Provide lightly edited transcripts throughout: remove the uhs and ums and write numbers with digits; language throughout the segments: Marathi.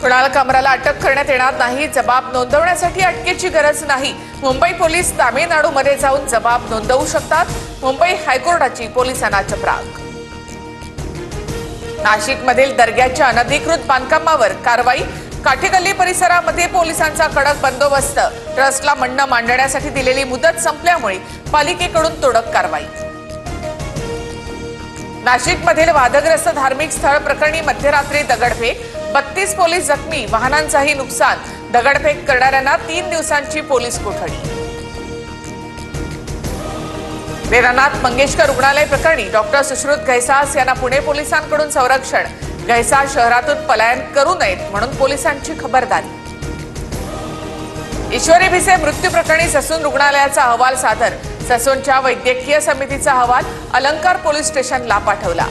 कुणाल कामराला अटक करण्यात येणार नाही। जबाब नोंदवण्यासाठी अटकेची गरज नाही। मुंबई पोलीस तामिळनाडूमध्ये जाऊन जबाब नोंदवू शकतात। मुंबई हायकोर्टाची पोलिसांना चपराक। नाशिकमधील दर्ग्याच्या अनधिकृत बांधकामावर कारवाई। काठेगल्ली परिसरामध्ये पोलिसांचा कडक बंदोबस्त। ट्रस्टला म्हणणं मांडण्यासाठी दिलेली मुदत संपल्यामुळे पालिकेकडून तोडक कारवाई। नाशिकमधील वादग्रस्त धार्मिक स्थळ प्रकरणी मध्यरात्री दगडफेक। 32 पोलीस जखमी, वाहनांचाही नुकसान। दगडफेक करणाऱ्यांना 3 दिवसांची पोलीस कोठडी। वेदानाथ मंगेशकर रुग्णालय प्रकरणी डॉक्टर सुश्रुत घैसास यांना पुणे पोलिसांकडून संरक्षण। घैसास शहरातून पलायन करू नयेत म्हणून पोलिसांची खबरदारी। ईश्वरी भिसे मृत्यू प्रकरणी ससून रुग्णालयाचा अहवाल सादर। ससूनच्या वैद्यकीय समितीचा अहवाल अलंकार पोलीस स्टेशनला पाठवला।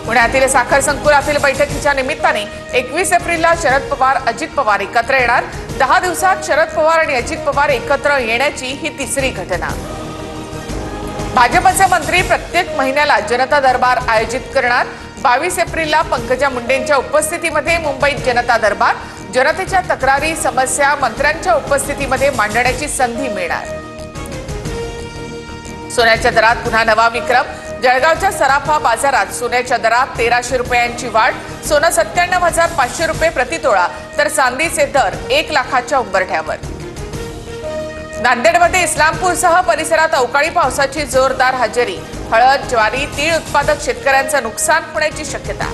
पुण्यातील साखर संकुलातील बैठकीच्या निमित्ताने 21 एप्रिलला शरद पवार, अजित पवार एकत्र येणार। 10 दिवसात शरद पवार आणि अजित पवार एकत्र येण्याची ही तिसरी घटना। भाजपचे मंत्री प्रत्येक महिन्याला जनता दरबार आयोजित करणार। 22 एप्रिलला पंकजा मुंडेंच्या उपस्थितीमध्ये मुंबईत जनता दरबार। जनतेच्या तक्रारी, समस्या मंत्र्यांच्या उपस्थितीमध्ये मांडण्याची संधी मिळणार। सोन्याच्या दरात पुन्हा नवा विक्रम। जळगावच्या सराफा बाजारात सोन्याच्या दरात 1300 रुपयांची वाढ। सोनं 97,500 रुपये प्रति तोळा, तर चांदीचे दर 1 लाखाच्या उंबरठ्यावर। नांदेडमध्ये इस्लामपूरसह परिसरात अवकाळी पावसाची जोरदार हजेरी। हळद, ज्वारी, तीळ उत्पादक शेतकऱ्यांचं नुकसान होण्याची शक्यता।